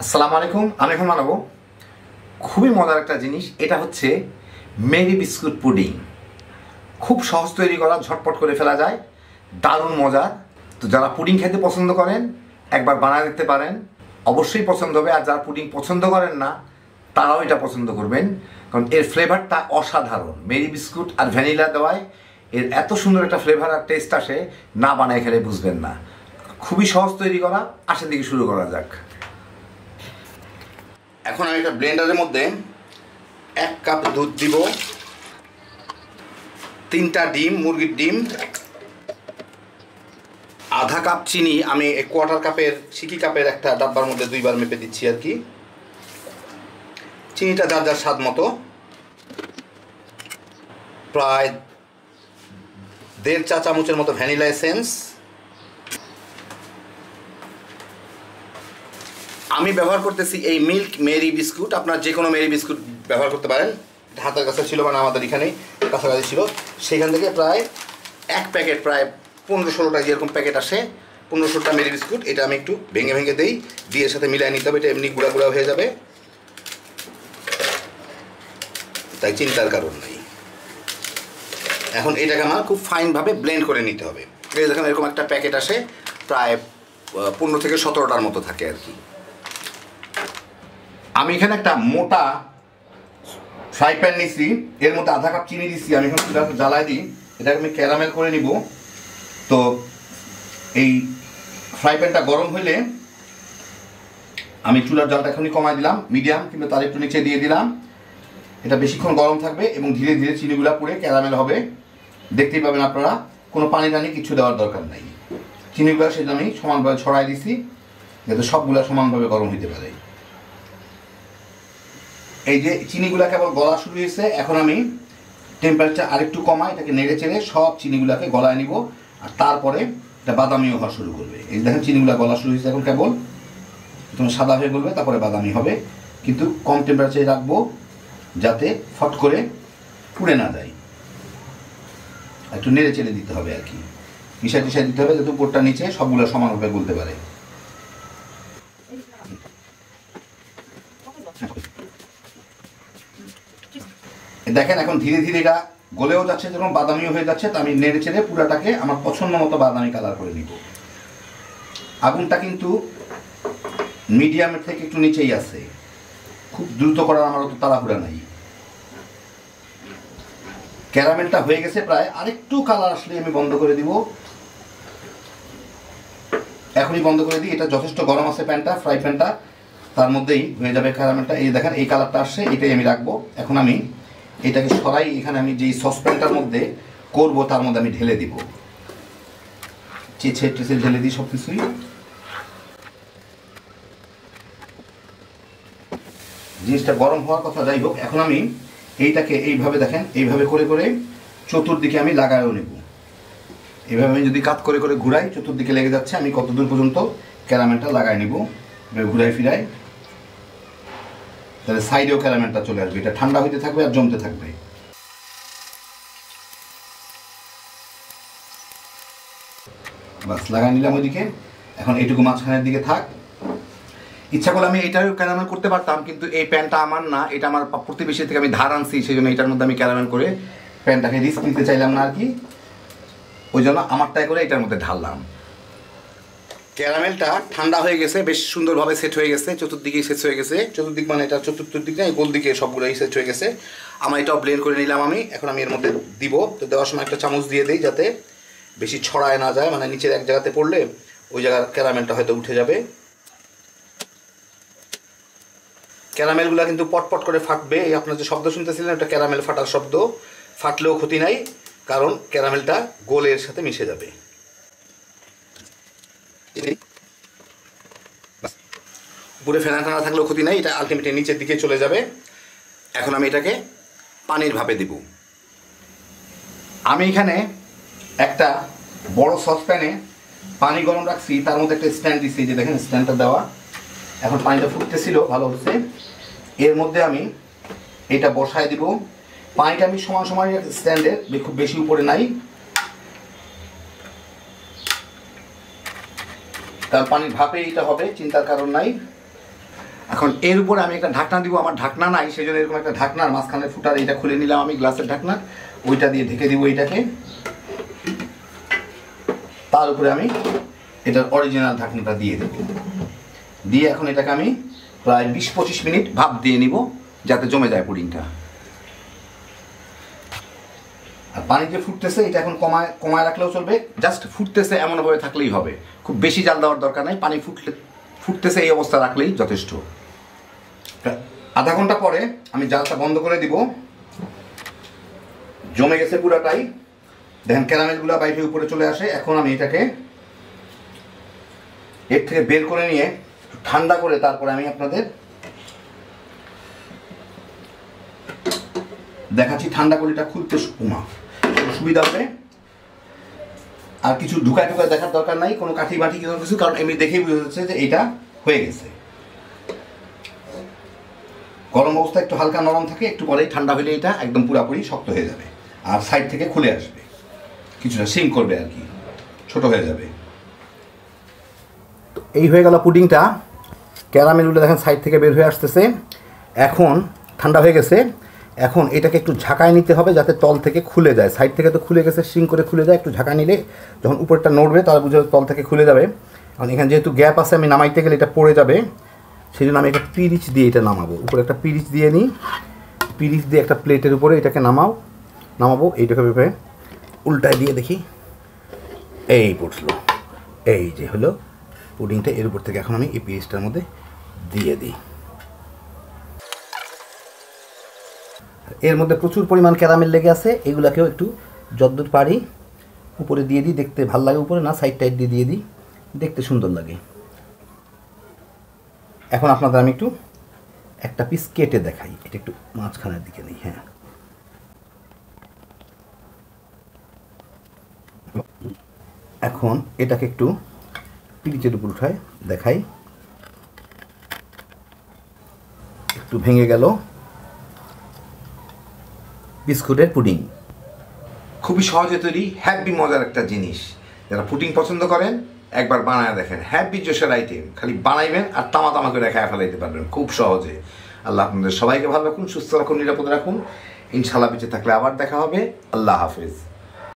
আসসালামু আলাইকুম। আমি এখন বানাবো খুবই মজার একটা জিনিস। এটা হচ্ছে মেরি বিস্কুট পুডিং। খুব সহজ তৈরি করা, ঝটপট করে ফেলা যায়, দারুণ মজা। তো যারা পুডিং খেতে পছন্দ করেন একবার বানিয়ে দেখতে পারেন, অবশ্যই পছন্দ হবে। আর যারা পুডিং পছন্দ করেন না তারাও এটা পছন্দ করবেন, কারণ এর ফ্লেভারটা অসাধারণ। মেরি বিস্কুট আর ভ্যানিলা দেওয়ায় এর এত সুন্দর একটা ফ্লেভার আর টেস্ট আসে, না বানায় খেলে বুঝবেন না। খুবই সহজ তৈরি করা। আসেন দিকে শুরু করা যাক। এখন আমি একটা ব্লেন্ডারের মধ্যে 1 কাপ দুধ দিব, 3টা ডিম, মুরগির ডিম, আধা কাপ চিনি। আমি 1/4 কাপের সিকি কাপের একটা ডাব্বার মধ্যে 2বার মেপে দিচ্ছি আর কি। চিনিটা যার যার স্বাদ মতো। প্রায় 1.5 চা চামচের মতো ভ্যানিলা এসেন্স। আমি ব্যবহার করতেছি এই মিল্ক মেরি বিস্কুট। আপনার যে কোনো মেরি বিস্কুট ব্যবহার করতে পারেন। হাতের কাছে ছিল, মানে আমাদের এখানে কাছাকাছি ছিল, সেখান থেকে প্রায় 1 প্যাকেট, প্রায় 15-16টা যেরকম প্যাকেট আসে, 15-16টা মেরি বিস্কুট। এটা আমি একটু ভেঙে ভেঙে দিই, দিয়ে সাথে মিলাই নিতে হবে। এটা এমনি গুঁড়া গুঁড়া হয়ে যাবে, তাই চিন্তার কারণ নেই। এখন এটাকে আমার খুব ফাইনভাবে ব্লেন্ড করে নিতে হবে। এই দেখেন এরকম একটা প্যাকেট আসে, প্রায় 15 থেকে 17টার মতো থাকে আর কি। আমি এখানে একটা মোটা ফ্রাই প্যান নিচ্ছি, এর মধ্যে আধা কাপ চিনি দিচ্ছি। আমি এখন চুলাটা জ্বালায় দিই, এটাকে আমি ক্যারামেল করে নিব। তো এই ফ্রাই প্যানটা গরম হইলে আমি চুলার জালটা এখনই কমাই দিলাম, মিডিয়াম কিংবা তার একটু নিচে দিয়ে দিলাম। এটা বেশিক্ষণ গরম থাকবে এবং ধীরে ধীরে চিনিগুলা পুড়ে ক্যারামেল হবে। দেখতেই পাবেন আপনারা, কোনো পানি টানি কিছু দেওয়ার দরকার নাই। চিনিগুলো সেটা আমি সমানভাবে ছড়াই দিছি, যাতে সবগুলা সমানভাবে গরম হইতে পারে। এই যে চিনিগুলা কেবল গলা শুরু হয়েছে, এখন আমি টেম্পারেচার আরেকটু কমাই, এটাকে নেড়ে চেড়ে সব চিনিগুলাকে গলায় নিব। আর তারপরে এটা বাদামিও হওয়া শুরু করবে। এই দেখেন চিনিগুলা গলা শুরু হয়েছে, এখন কেবল প্রথমে সাদা হয়ে বলবে, তারপরে বাদামি হবে। কিন্তু কম টেম্পারেচারে রাখবো, যাতে ফট করে পুড়ে না যায়। একটু নেড়ে চেড়ে দিতে হবে আর কি, মিশাই টিশাই দিতে হবে, যাতে উপরটা নিচে সবগুলো সমানভাবে গলতে পারে। দেখেন এখন ধীরে ধীরে এটা গলেও যাচ্ছে, যখন বাদামিও হয়ে যাচ্ছে। তো আমি নেড়ে চেড়ে পুরাটাকে আমার পছন্দ মতো বাদামি কালার করে নিব। আগুনটা কিন্তু মিডিয়ামের থেকে একটু নিচেই আছে, খুব দ্রুত করার আমার অত তাড়াহুড়া নাই। ক্যারামেলটা হয়ে গেছে প্রায়, আরেকটু কালার আসলে আমি বন্ধ করে দিব। এখনই বন্ধ করে দিই, এটা যথেষ্ট গরম আছে প্যানটা, ফ্রাই প্যানটা, তার মধ্যেই হয়ে যাবে ক্যারামেলটা। এই দেখেন এই কালারটা আসছে, এটাই আমি রাখবো। এখন আমি এটাকে সরাই, এখানে আমি যেই সসপ্যানটার মধ্যে করব তার মধ্যে আমি ঢেলে দিব। চেঁচে টেছে ঢেলে দিই সব কিছুই। জিনিসটা গরম হওয়ার কথা, যাই হোক। এখন আমি এইটাকে এইভাবে দেখেন, এইভাবে করে করে চতুর্দিকে আমি লাগায়ও নেব। এইভাবে আমি যদি কাত করে করে ঘুরাই, চতুর্দিকে লেগে যাচ্ছে। আমি কতদূর পর্যন্ত ক্যারামেলটা লাগাই নেব, ঘুরাই ফিরাই, তাহলে সাইডেও ক্যারামেলটা চলে আসবে। এটা ঠান্ডা হইতে থাকবে আর জমতে থাকবে। বাস লাগাই নিলাম ওইদিকে। এখন এইটুকু মাঝখানের দিকে থাক। ইচ্ছা করলে আমি এটাও ক্যারামেল করতে পারতাম, কিন্তু এই প্যানটা আমার না, এটা আমার প্রতিবেশী থেকে আমি ধার আনছি, সেই জন্য এটার মধ্যে আমি ক্যারামেল করে প্যানটাকে রিস্ক নিতে চাইলাম না আর কি। ওই জন্য আমারটাই করে এটার মধ্যে ঢাললাম। ক্যারামেলটা ঠান্ডা হয়ে গেছে, বেশ সুন্দরভাবে সেট হয়ে গেছে, চতুর্দিকেই সেট হয়ে গেছে। চতুর্দিক মানে এটা চতুর্দিক না, গোল দিকে সবগুলোই সেট হয়ে গেছে। আমার এটাও ব্লেন্ড করে নিলাম আমি। এখন আমি এর মধ্যে দিব। তো দেওয়ার সময় একটা চামচ দিয়ে দিই, যাতে বেশি ছড়ায় না যায়, মানে নিচের এক জায়গাতে পড়লে ওই জায়গার ক্যারামেলটা হয়তো উঠে যাবে। ক্যারামেলগুলো কিন্তু পটপট করে ফাটবে। এই আপনার যে শব্দ শুনতেছিলেন, ওটা ক্যারামেল ফাটার শব্দ। ফাটলেও ক্ষতি নাই, কারণ ক্যারামেলটা গোলের সাথে মিশে যাবে। উপরে ফেনা টানা থাকলেও ক্ষতি নাই, এটা আলটিমেটলি নিচের দিকে চলে যাবে। এখন আমি এটাকে পানির ভাপে দিব। আমি এখানে একটা বড় সসপ্যানে পানি গরম রাখছি, তার মধ্যে একটা স্ট্যান্ড দিচ্ছি, যে দেখেন স্ট্যান্ডটা দেওয়া। এখন পানিটা ফুটতেছিল, ভালো হচ্ছে। এর মধ্যে আমি এটা বসায় দিব। পানিটা আমি সমান সমান স্ট্যান্ডের, খুব বেশি উপরে নাই, তার পানির ভাপে এটা হবে, চিন্তার কারণ নাই। এখন এর উপরে আমি একটা ঢাকনা দিব, আমার ঢাকনা নাই সেই জন্য এরকম একটা ঢাকনার মাঝখানে ফুটার এইটা খুলে নিলাম আমি, গ্লাসের ঢাকনা, ওইটা দিয়ে ঢেকে দিব এইটাকে। তার উপরে আমি এটার অরিজিনাল ঢাকনাটা দিয়ে দেব, দিয়ে এখন এটাকে আমি প্রায় 20-25 মিনিট ভাপ দিয়ে নিব যাতে জমে যায় পুডিংটা। আর পানি যে ফুটতেছে এটা এখন কমায় রাখলেও চলবে, জাস্ট ফুটতেছে এমনভাবে থাকলেই হবে, খুব বেশি জাল দেওয়ার দরকার নাই, পানি ফুটতেছে এই অবস্থা রাখলেই যথেষ্ট। আধা ঘন্টা পরে আমি জালটা বন্ধ করে দিব, জমে গেছে পুরাটাই, দেখেন ক্যারামেলগুলো বাইরে উপরে চলে আসে। এখন আমি এটাকে এর থেকে বের করে নিয়ে ঠান্ডা করে তারপরে আমি আপনাদের দেখাচ্ছি। ঠান্ডা করে এটা খুলতে সুবিধা হবে, আর কিছু ঢুকায় দেখার দরকার নাই, কোনো কাঠি বাটি কিছু, কারণ এমনি দেখেই বুঝা যাচ্ছে যে এটা হয়ে গেছে। গরম অবস্থা একটু হালকা নরম থাকে, একটু পরেই ঠান্ডা হলে এটা একদম পুরাপুরি শক্ত হয়ে যাবে, আর সাইড থেকে খুলে আসবে, কিছুটা সিং করবে আর কি, ছোট হয়ে যাবে। তো এই হয়ে গেল পুডিংটা, ক্যারামেলগুলো দেখেন সাইড থেকে বের হয়ে আসতেছে। এখন ঠান্ডা হয়ে গেছে, এখন এটাকে একটু ঝাঁকায় নিতে হবে যাতে তল থেকে খুলে যায়, সাইড থেকে তো খুলে গেছে, সিং করে খুলে যায়, একটু ঝাঁকা নিলে যখন উপরটা নড়বে তাহলে বুঝে তল থেকে খুলে যাবে। কারণ এখানে যেহেতু গ্যাপ আছে আমি নামাইতে গেলে এটা পড়ে যাবে, সেই জন্য আমি একটা পিরিচ দিয়ে এটা নামাবো, উপরে একটা পিরিচ দিয়ে নিই, পিরিচ দিয়ে একটা প্লেটের উপরে এটাকে নামাবো, এইটাকে ভেবে উল্টায় দিয়ে দেখি, এই পড়লো, এই যে হলো পুডিংটা। এর উপর থেকে এখন আমি এই পিরিচটার মধ্যে দিয়ে দিই। এর মধ্যে প্রচুর পরিমাণ ক্যারামেল লেগে আছে, এগুলাকেও একটু যতদূর পারি উপরে দিয়ে দিই, দেখতে ভালো লাগে, উপরে না সাইড টাইড দিয়ে দিই, দেখতে সুন্দর লাগে। এখন আপনাদের আমি একটু একটা পিস কেটে দেখাই, এটা একটু মাঝখানের দিকে নেই। হ্যাঁ, এখন এটাকে একটু পিরিচের উপর উঠায় দেখাই, একটু ভেঙে গেল বিস্কুটের পুডিং। খুবই সহজে তৈরি, হ্যাপি মজার একটা জিনিস। যারা পুডিং পছন্দ করেন একবার বানায় দেখেন, হ্যাপি জোশের আইটেম, খালি বানাইবেন আর তামা করে খায় ফেলাইতে পারবেন খুব সহজে। আল্লাহ আপনাদের সবাইকে ভালো রাখুন, সুস্থ রাখুন, নিরাপদে রাখুন। ইনশাআল্লাহ বেঁচে থাকলে আবার দেখা হবে। আল্লাহ হাফেজ।